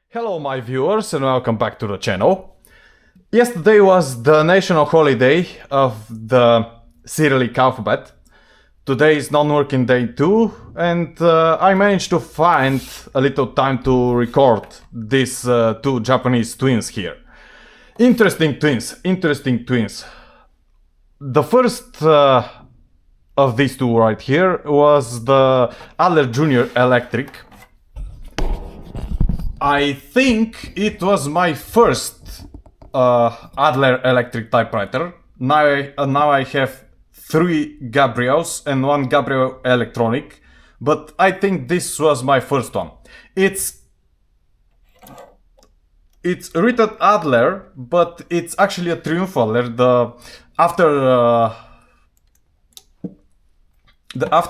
Hello my viewers and welcome back to the channel. Yesterday was the national holiday of the Cyrillic alphabet. Today is non-working day too, and I managed to find a little time to record these two Japanese twins here. Interesting twins. The first of these two right here was the Adler Junior electric. I think it was my first Adler electric typewriter. Now I have 3 Gabriels and 1 Gabriel electronic, but I think this was my first one. It's written Adler, but it's actually a Triumph Adler. After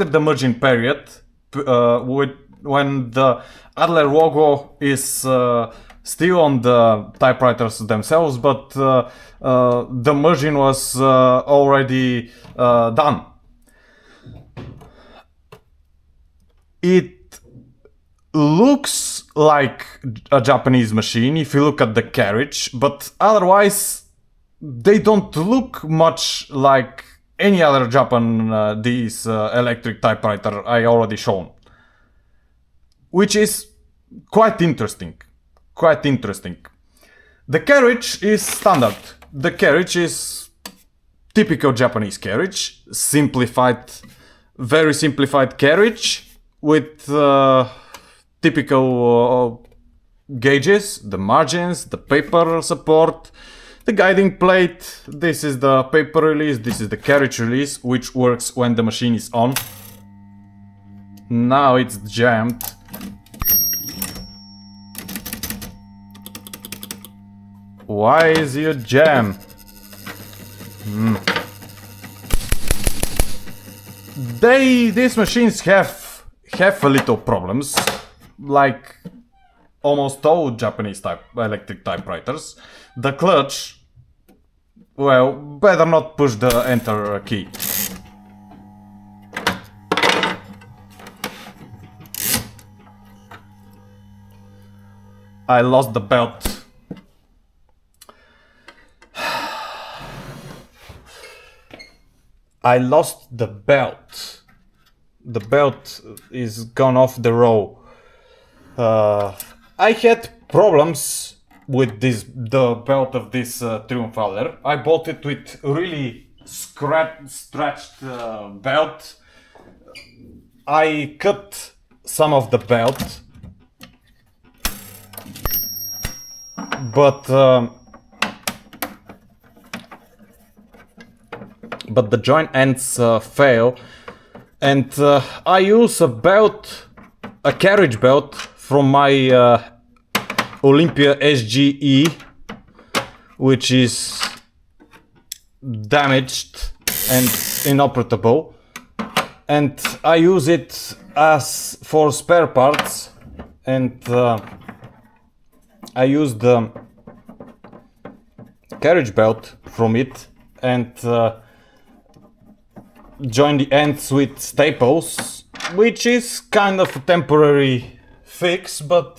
the merging period, when the Adler logo is still on the typewriters themselves, but the merging was already done. It looks like a Japanese machine if you look at the carriage, but otherwise they don't look much like any other Japanese electric typewriter I already shown. Which is quite interesting. The carriage is standard. The carriage is typical Japanese carriage. Very simplified carriage with typical gauges, the margins, the paper support, the guiding plate. This is the paper release, this is the carriage release, which works when the machine is on. Now it's jammed. Why is your jam? These machines have a little problems, like almost all Japanese electric typewriters. The clutch, well, better not push the enter key. I lost the belt. I lost the belt. The belt is gone off the row. I had problems with the belt of this Triumph Adler. I bought it with really stretched belt. I cut some of the belt, but the joint ends fail, and I use a carriage belt from my Olympia SGE, which is damaged and inoperable, and I use it as for spare parts, and I use the carriage belt from it and join the ends with staples, which is kind of a temporary fix, but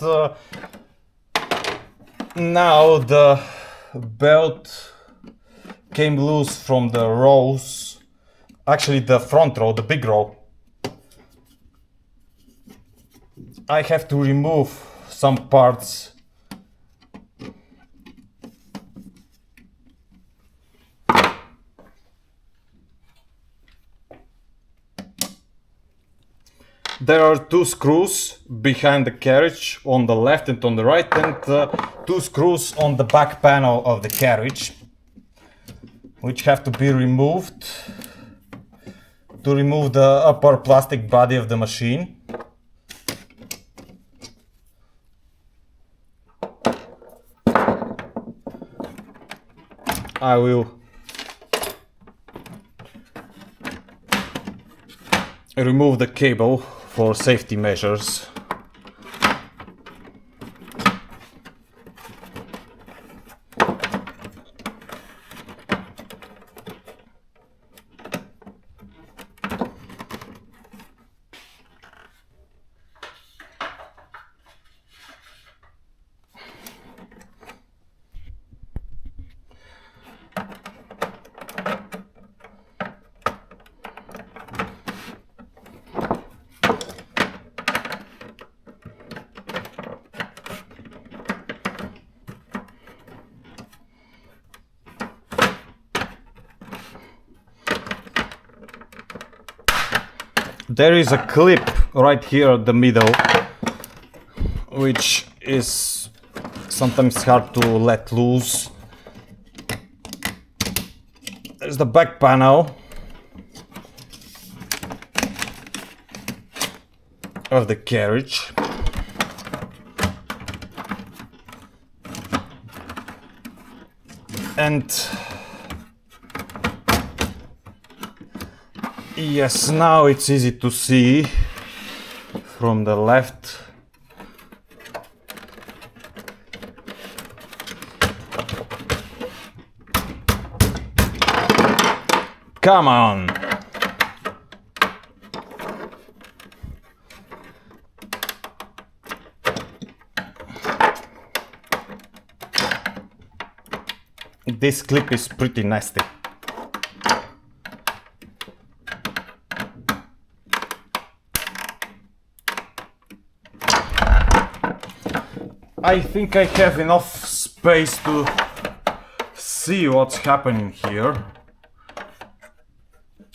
now the belt came loose from the rows, actually the front row, the big row. I have to remove some parts. There are 2 screws behind the carriage on the left and on the right, and 2 screws on the back panel of the carriage, which have to be removed to remove the upper plastic body of the machine. I will remove the cable for safety measures. there is a clip right here at the middle, which is sometimes hard to let loose. There's the back panel of the carriage. And yes, now it's easy to see from the left. Come on! This clip is pretty nasty. I think I have enough space to see what's happening here.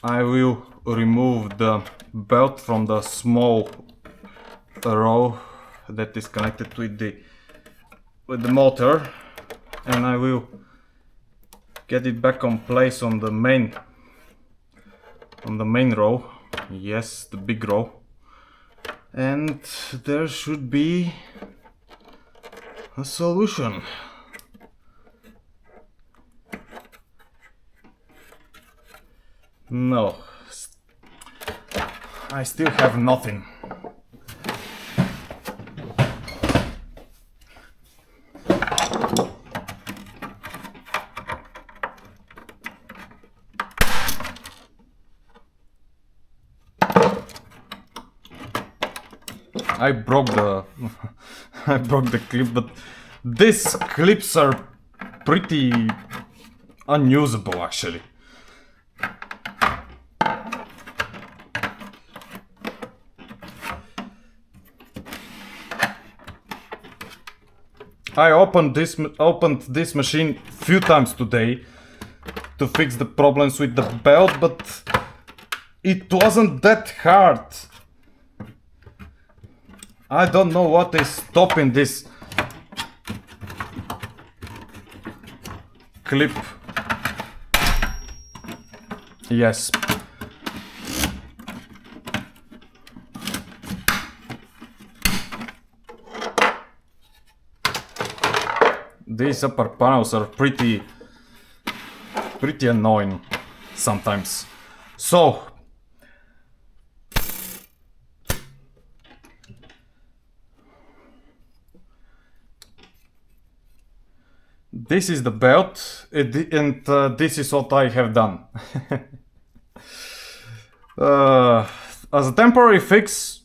I will remove the belt from the small row that is connected with the motor, and I will get it back on place on the main row. Yes, the big row. And there should be a solution. No, I still have nothing. I broke the I broke the clip, but these clips are pretty unusable actually. I opened this machine few times today to fix the problems with the belt, but it wasn't that hard. I don't know what is stopping this clip. Yes. These upper panels are pretty annoying sometimes. So this is the belt, and this is what I have done. As a temporary fix,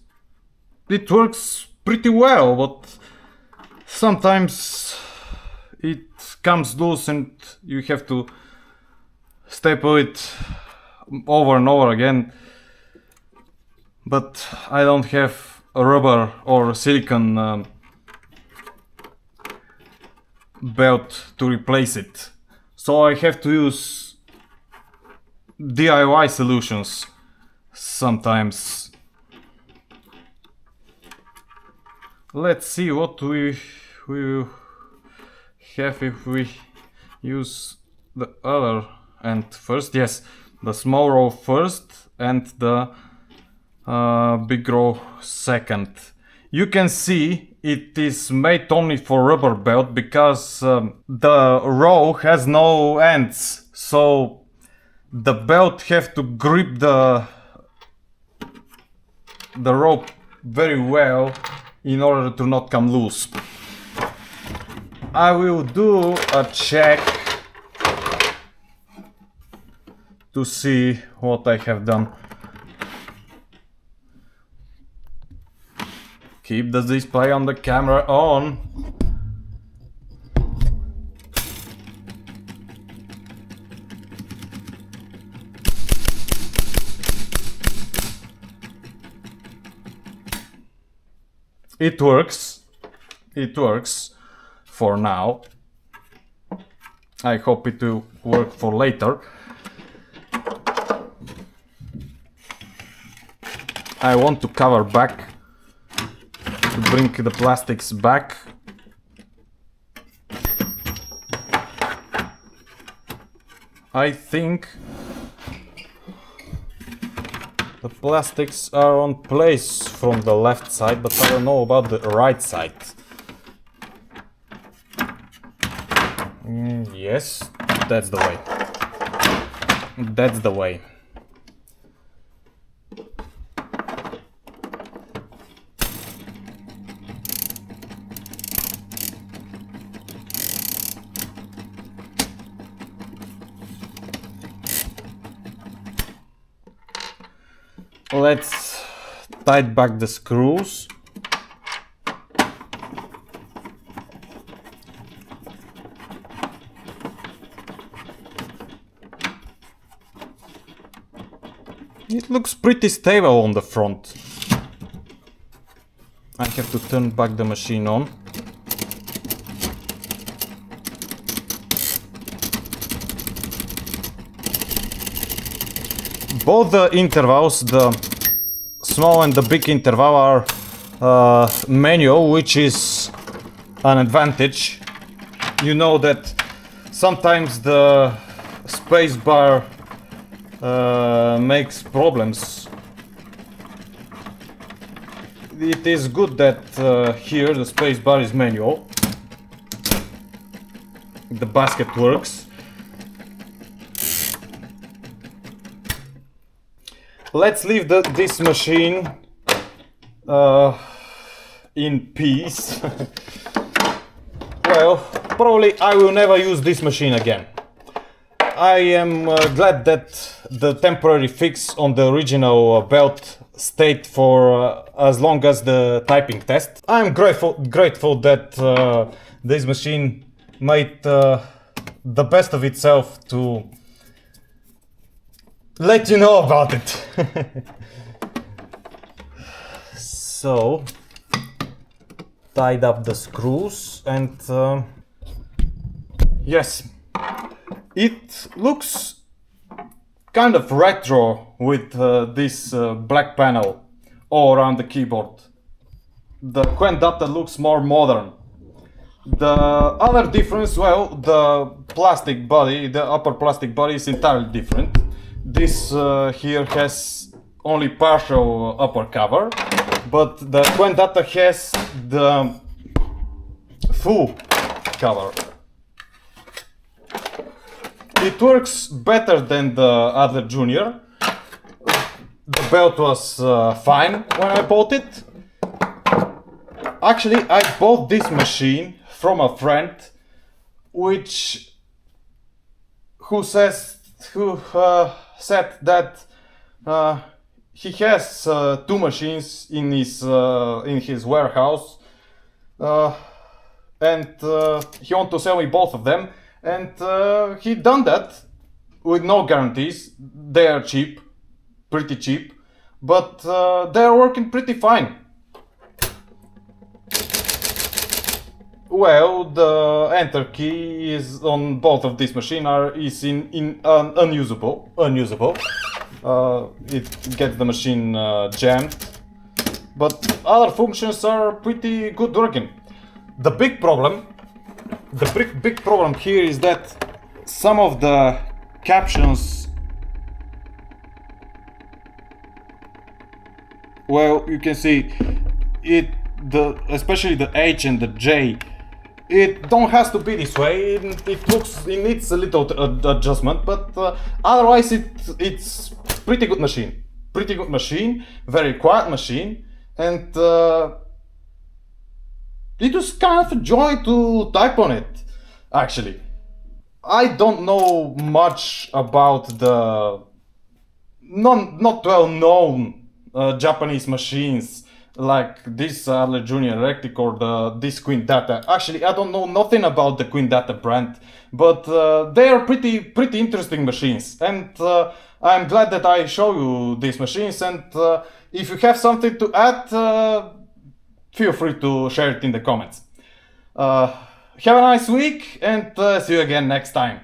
it works pretty well, but sometimes it comes loose and you have to staple it over and over again. But I don't have a rubber or silicone belt to replace it, so I have to use DIY solutions sometimes. Let's see what we will have if we use the other end first. Yes, the small row first and the big row second. You can see it is made only for rubber belt because the row has no ends, so the belt have to grip the rope very well in order to not come loose. I will do a check to see what I have done. Keep the display on the camera on. It works. It works for now. I hope it will work for later. I want to cover back to bring the plastics back. I think the plastics are on place from the left side, but I don't know about the right side. Yes, that's the way. That's the way. Let's tighten back the screws. It looks pretty stable on the front. I have to turn back the machine on. Both the intervals, the small and the big interval, are manual, which is an advantage. You know that sometimes the space bar makes problems. It is good that here the space bar is manual. The basket works. Let's leave this machine in peace. Well, probably I will never use this machine again. I am glad that the temporary fix on the original belt stayed for as long as the typing test. I'm grateful that this machine made the best of itself to let you know about it. So, tied up the screws and yes, it looks kind of retro with this black panel all around the keyboard. The QUEN-DATA looks more modern. The other difference, well, the plastic body, the upper plastic body is entirely different. This here has only partial upper cover, but the QUEN-DATA has the full cover. It works better than the Adler Junior. The belt was fine when I bought it. Actually, I bought this machine from a friend who said that he has two machines in his warehouse, and he wants to sell me both of them, and he done that with no guarantees. They are cheap, pretty cheap, but they are working pretty fine. Well, the enter key is on both of these machines is unusable. It gets the machine jammed, but other functions are pretty good working. The big problem here is that some of the captions, well, you can see it, especially the H and the J. It don't has to be this way. It needs a little adjustment, but otherwise it's pretty good machine. Pretty good machine, very quiet machine, and it was kind of a joy to type on it. Actually, I don't know much about the not well known Japanese machines like this Adler Junior Rectic or this QUEN-DATA. Actually, I don't know nothing about the QUEN-DATA brand, but they are pretty interesting machines, and I'm glad that I show you these machines. And if you have something to add, feel free to share it in the comments. Have a nice week, and see you again next time.